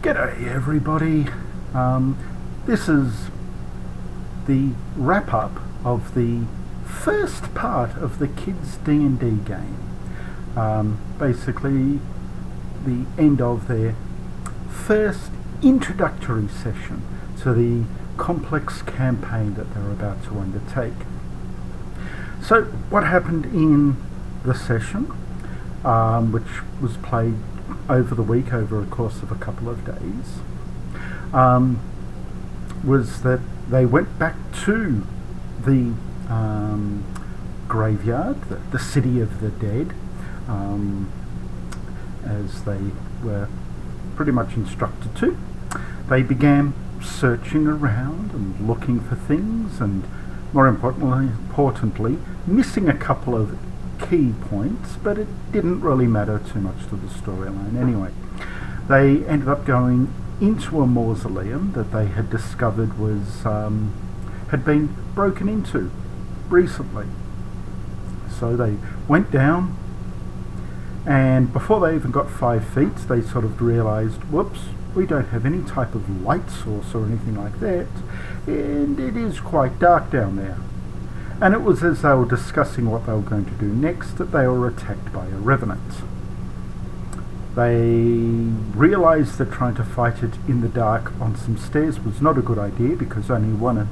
G'day everybody. This is the wrap-up of the first part of the kids D&D game. Basically the end of their first introductory session to the complex campaign that they're about to undertake. So what happened in the session, which was played over the week, over a course of a couple of days, was that they went back to the graveyard, the city of the dead, as they were pretty much instructed to. They began searching around and looking for things, and more importantly, missing a couple of key points, but it didn't really matter too much to the storyline anyway. They ended up going into a mausoleum that they had discovered was had been broken into recently. So they went down, and before they even got 5 feet, they sort of realised, whoops, we don't have any type of light source or anything like that, and it is quite dark down there. And it was as they were discussing what they were going to do next that they were attacked by a revenant. They realised that trying to fight it in the dark on some stairs was not a good idea, because only one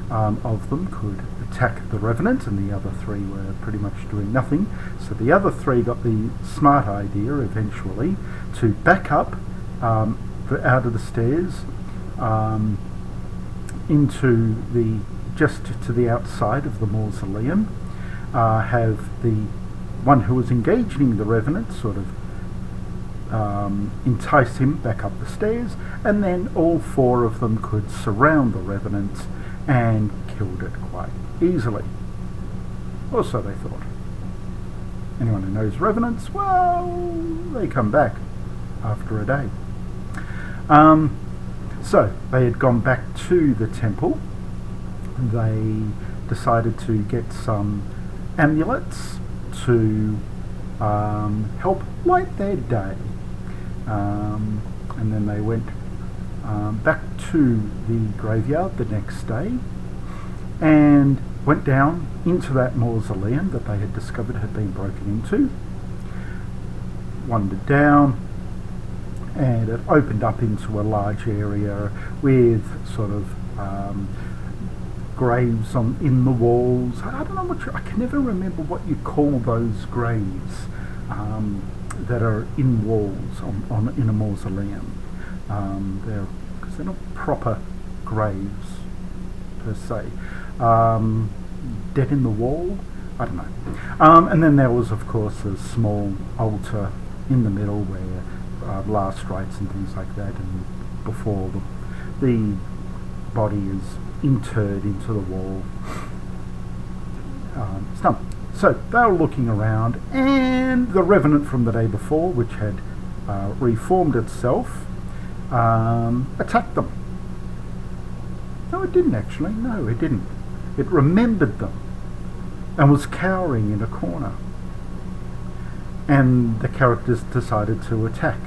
of them could attack the revenant and the other 3 were pretty much doing nothing. So the other 3 got the smart idea eventually to back up out of the stairs into the just to the outside of the mausoleum, have the one who was engaging the revenant sort of entice him back up the stairs, and then all 4 of them could surround the revenant and killed it quite easily. Or so they thought. Anyone who knows revenants, well, they come back after a day. So they had gone back to the temple. They decided to get some amulets to help light their day, and then they went back to the graveyard the next day and went down into that mausoleum that they had discovered had been broken into, wandered down, and it opened up into a large area with sort of graves in the walls. I don't know I can never remember what you call those graves that are in walls in a mausoleum. Because they're not proper graves per se. Dead in the wall? I don't know. And then there was, of course, a small altar in the middle where last rites and things like that, and before the body is interred into the wall. So they were looking around, and the revenant from the day before, which had reformed itself, attacked them. No, it didn't actually. No, it didn't. It remembered them and was cowering in a corner. And the characters decided to attack.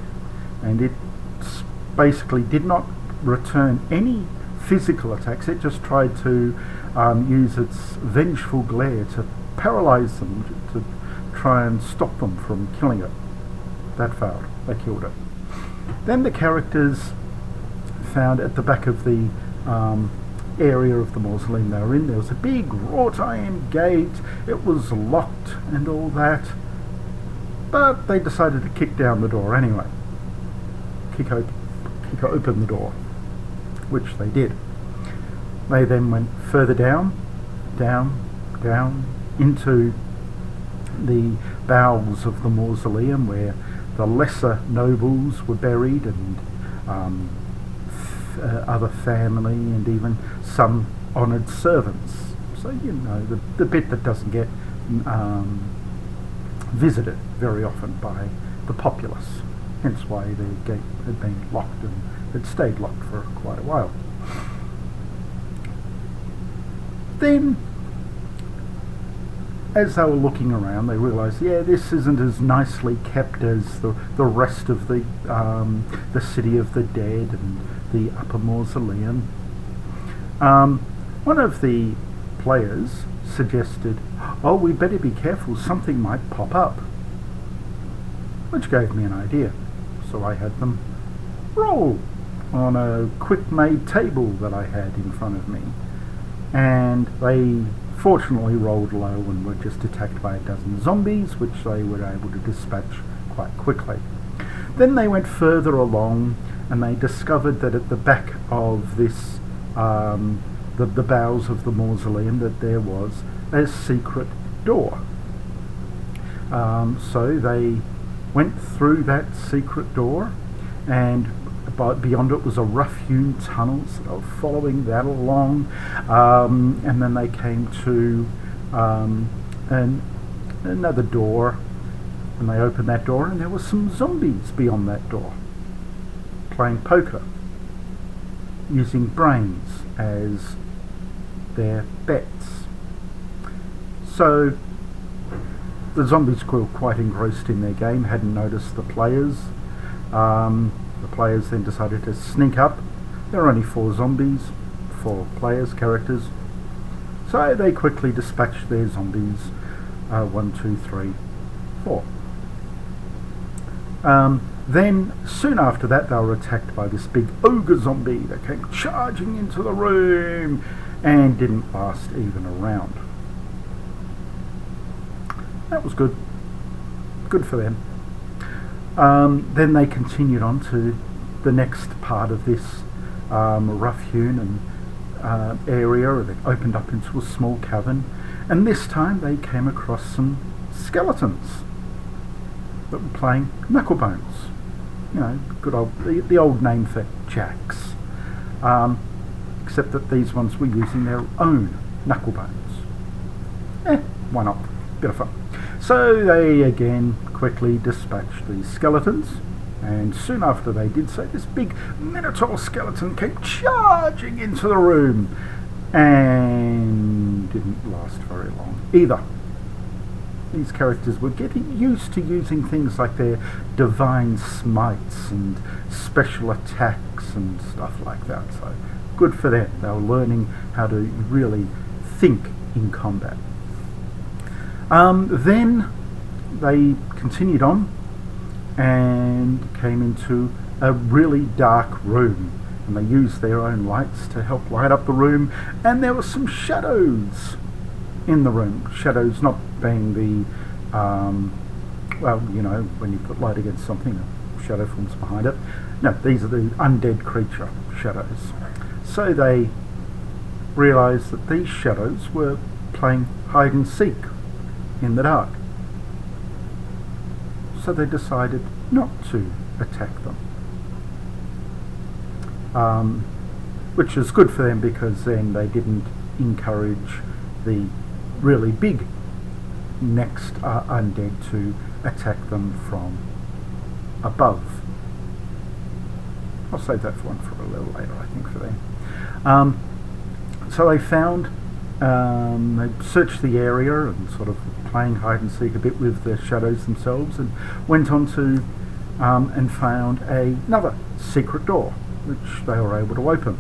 And it basically did not return any physical attacks. It just tried to use its vengeful glare to paralyze them, to try and stop them from killing it. That failed. They killed it. Then the characters found at the back of the area of the mausoleum they were in, there was a big wrought iron gate. It was locked and all that, but they decided to kick down the door anyway. Kick open the door, which they did. They then went further down into the bowels of the mausoleum, where the lesser nobles were buried, and other family, and even some honoured servants. So, you know, the bit that doesn't get visited very often by the populace. Hence why the gate had been locked and had stayed locked for quite a while. Then as they were looking around, they realised, yeah, this isn't as nicely kept as the rest of the City of the Dead and the Upper Mausoleum. One of the players suggested, oh, we better be careful, something might pop up, which gave me an idea. So I had them roll on a quick-made table that I had in front of me, and they fortunately rolled low and were just attacked by a dozen zombies, which they were able to dispatch quite quickly. Then they went further along and they discovered that at the back of this the bowels of the mausoleum, that there was a secret door. So they went through that secret door, and beyond it was a rough-hewn tunnel, so they were following that along, and then they came to another door, and they opened that door, and there were some zombies beyond that door, playing poker, using brains as their bets. So the zombies were quite engrossed in their game, hadn't noticed the players. The players then decided to sneak up. There were only 4 zombies, 4 players, characters. So they quickly dispatched their zombies, 1, 2, 3, 4. Then, soon after that, they were attacked by this big ogre zombie that came charging into the room and didn't last even a round. That was good. Good for them. Then they continued on to the next part of this rough-hewn and area. They opened up into a small cavern, and this time they came across some skeletons that were playing knucklebones. You know, good old the old name for jacks. Except that these ones were using their own knucklebones. Why not? Bit of fun. So they again quickly dispatched these skeletons, and soon after they did so, this big minotaur skeleton came charging into the room and didn't last very long either. These characters were getting used to using things like their divine smites and special attacks and stuff like that, so good for them. They were learning how to really think in combat. Then they continued on and came into a really dark room, and they used their own lights to help light up the room, and there were some shadows in the room. Shadows not being the well, you know, when you put light against something, a shadow forms behind it. No, these are the undead creature shadows. So they realised that these shadows were playing hide and seek in the dark. So they decided not to attack them, which is good for them, because then they didn't encourage the really big next undead to attack them from above. I'll save that one for a little later, I think, for them. So they found, they searched the area and sort of playing hide and seek a bit with the shadows themselves, and went on to and found another secret door, which they were able to open.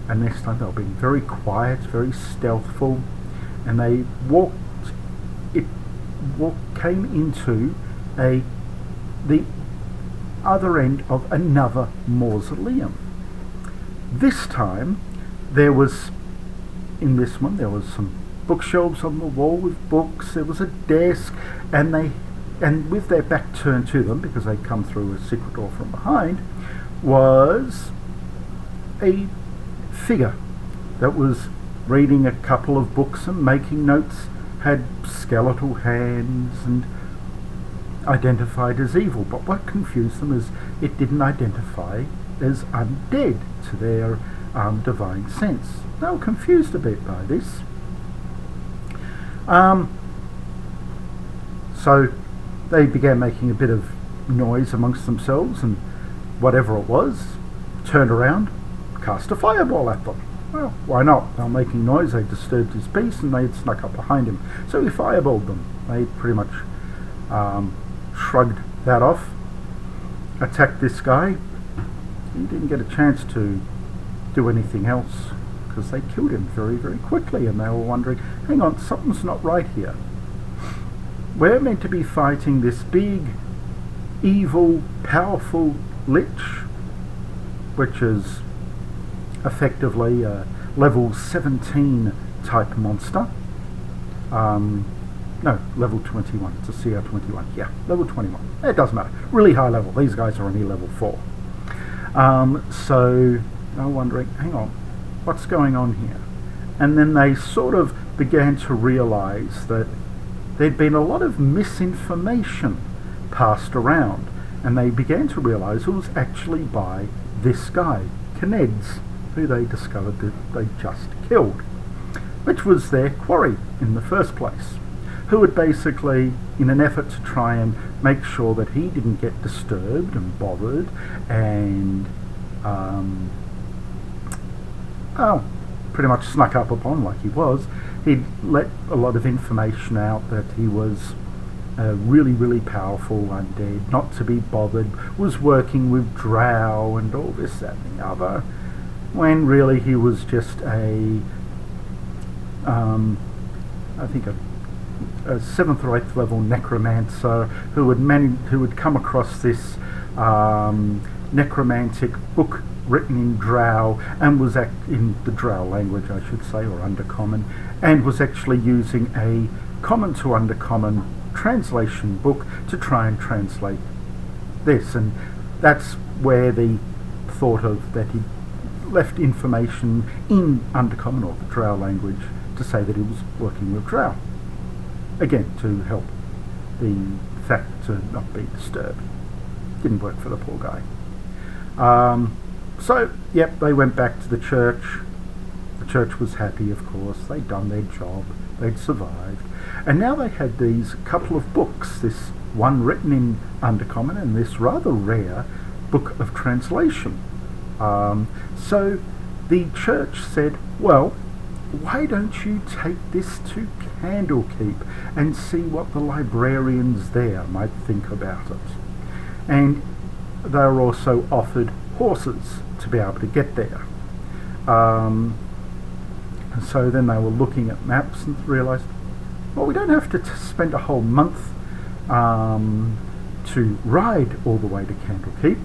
And this time they were being very quiet, very stealthful, and they came into the other end of another mausoleum. This time there was, in this one, there was some bookshelves on the wall with books, there was a desk, and with their back turned to them, because they'd come through a secret door from behind, was a figure that was reading a couple of books and making notes, had skeletal hands, and identified as evil. But what confused them is it didn't identify as undead to their divine sense. They were confused a bit by this. So they began making a bit of noise amongst themselves, and whatever it was turned around, cast a fireball at them. Well, why not? They were making noise, they disturbed his peace, and they had snuck up behind him. So he fireballed them. They pretty much shrugged that off, attacked this guy. He didn't get a chance to do anything else because they killed him very, very quickly, and they were wondering, hang on, something's not right here. We're meant to be fighting this big, evil, powerful lich, which is effectively a level 17 type monster. No, level 21. It's a CR 21. Yeah, level 21. It doesn't matter. Really high level. These guys are only level 4. So they're wondering, hang on, what's going on here? And then they sort of began to realize that there'd been a lot of misinformation passed around, and they began to realize it was actually by this guy, Kneds, who they discovered that they just killed, which was their quarry in the first place, who had basically, in an effort to try and make sure that he didn't get disturbed and bothered and pretty much snuck up upon like he was, he'd let a lot of information out that he was a really, really powerful undead, not to be bothered, was working with drow and all this, that and the other, when really he was just I think a 7th or 8th level necromancer who had come across this necromantic book written in drow, and was in the drow language, I should say, or undercommon, and was actually using a common to undercommon translation book to try and translate this. And that's where the thought of that he left information in undercommon or the drow language to say that he was working with drow, again to help the fact to not be disturbed. Didn't work for the poor guy. So yep, they went back to the church. The church was happy, of course. They'd done their job, they'd survived, and now they had these couple of books, this one written in undercommon and this rather rare book of translation. So the church said, well, why don't you take this to Candlekeep and see what the librarians there might think about it? And they were also offered horses to be able to get there. So then they were looking at maps and realised, well, we don't have to spend a whole month to ride all the way to Candlekeep,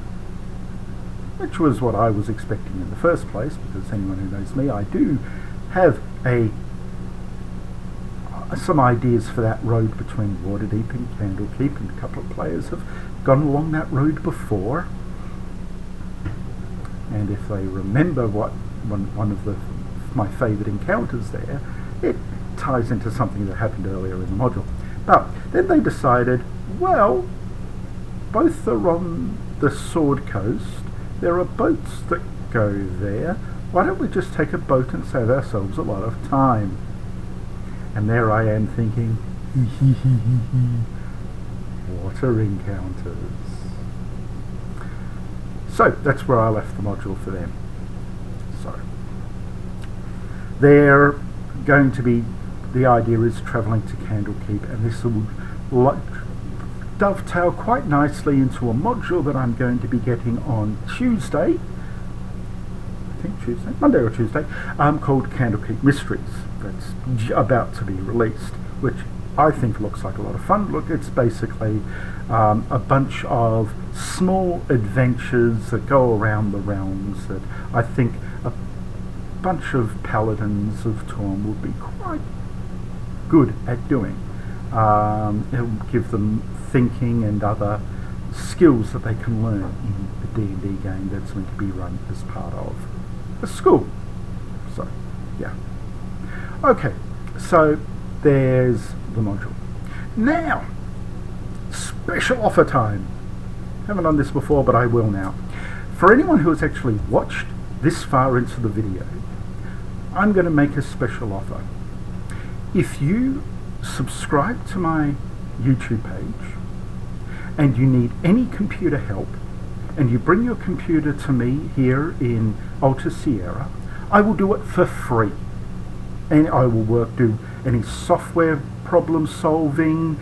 which was what I was expecting in the first place, because anyone who knows me, I do have some ideas for that road between Waterdeep and Candlekeep, and a couple of players have gone along that road before. And if they remember one of my favourite encounters there, it ties into something that happened earlier in the module. But then they decided, well, both are on the Sword Coast, there are boats that go there, why don't we just take a boat and save ourselves a lot of time? And there I am thinking, water encounters. So that's where I left the module for them. So they're going to be, the idea is travelling to Candlekeep, and this will dovetail quite nicely into a module that I'm going to be getting on Tuesday, I think Tuesday, Monday or Tuesday, called Canopy Mysteries. That's about to be released, which I think looks like a lot of fun. Look, it's basically a bunch of small adventures that go around the realms that I think a bunch of paladins of Torm would be quite good at doing. It'll give them thinking and other skills that they can learn in the D&D game that's meant to be run as part of a school. So, yeah. Okay, so there's the module. Now, special offer time. Haven't done this before, but I will now. For anyone who has actually watched this far into the video, I'm going to make a special offer. If you subscribe to my YouTube page and you need any computer help, and you bring your computer to me here in Alta Sierra, I will do it for free. And I will do any software problem solving,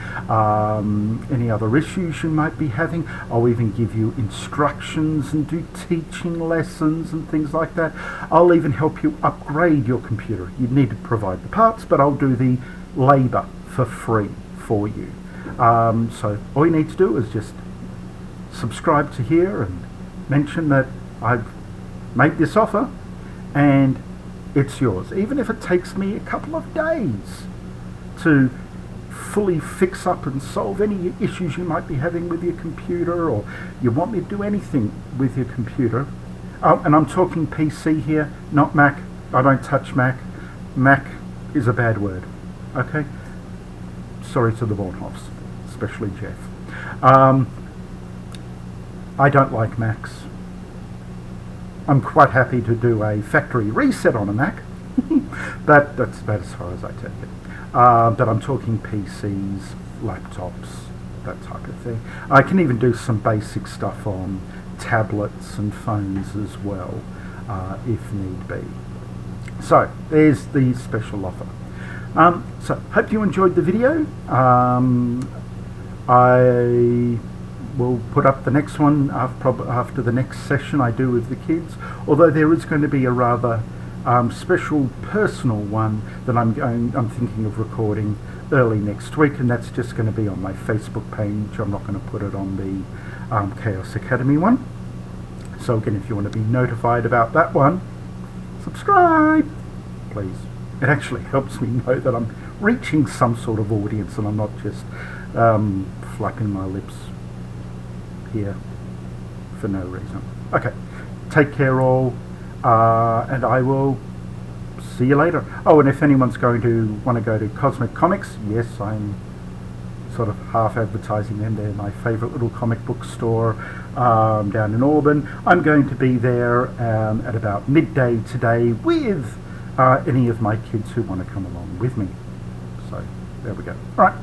any other issues you might be having. I'll even give you instructions and do teaching lessons and things like that. I'll even help you upgrade your computer. You need to provide the parts, but I'll do the labour for free for you. So all you need to do is just subscribe to here and mention that I've made this offer and it's yours, even if it takes me a couple of days to fully fix up and solve any issues you might be having with your computer, or you want me to do anything with your computer. And I'm talking PC here, not Mac. I don't touch Mac. Mac is a bad word. Okay? Sorry to the Bornhoffs, especially Jeff. I don't like Macs. I'm quite happy to do a factory reset on a Mac. That's about as far as I take it. But I'm talking PCs, laptops, that type of thing. I can even do some basic stuff on tablets and phones as well, if need be. So there's the special offer. So hope you enjoyed the video. I will put up the next one after the next session I do with the kids, although there is going to be a rather special personal one that I'm thinking of recording early next week, and that's just going to be on my Facebook page. I'm not going to put it on the Chaos Academy one. So again, if you want to be notified about that one, subscribe, please. It actually helps me know that I'm reaching some sort of audience and I'm not just flapping my lips here for no reason. Okay, take care all, and I will see you later. Oh, and if anyone's going to want to go to Cosmic Comics, yes, I'm sort of half advertising them. They're my favourite little comic book store down in Auburn. I'm going to be there at about midday today with any of my kids who want to come along with me. So there we go. All right.